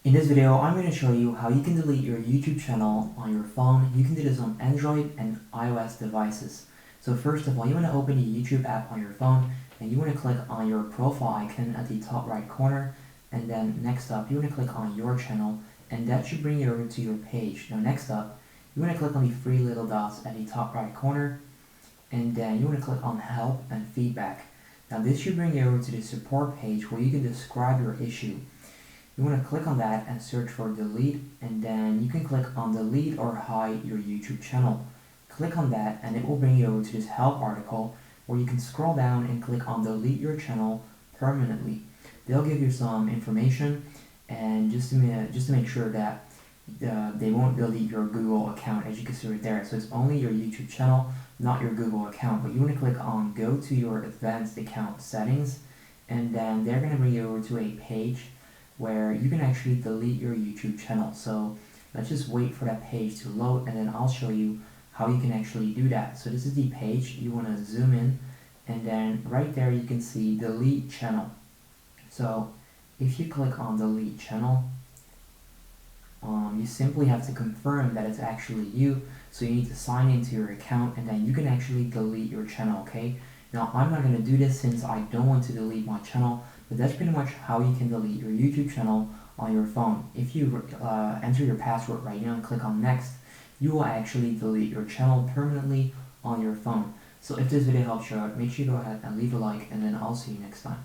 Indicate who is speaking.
Speaker 1: In this video, I'm going to show you how you can delete your YouTube channel on your phone. You can do this on Android and iOS devices. So first of all, you want to open the YouTube app on your phone and you want to click on your profile icon at the top right corner, and then next up you want to click on your channel, and that should bring you over to your page. Now next up, you want to click on the three little dots at the top right corner, and then you want to click on help and feedback. Now this should bring you over to the support page where you can describe your issue. You want to click on that and search for delete, and then you can click on delete or hide your YouTube channel. Click on that and it will bring you over to this help article where you can scroll down and click on delete your channel permanently. They'll give you some information, and just to make sure that they won't delete your Google account, as you can see right there. So it's only your YouTube channel, not your Google account. But you want to click on go to your advanced account settings, and then they're going to bring you over to a page where you can actually delete your YouTube channel. So let's just wait for that page to load, and then I'll show you how you can actually do that. So this is the page. You want to zoom in, and then right there you can see delete channel. So if you click on delete channel, you simply have to confirm that it's actually you. So you need to sign into your account, and then you can actually delete your channel. Okay, now I'm not going to do this since I don't want to delete my channel, but that's pretty much how you can delete your YouTube channel on your phone. If you enter your password right now and click on next, you will actually delete your channel permanently on your phone. So if this video helps you out, make sure you go ahead and leave a like, and then I'll see you next time.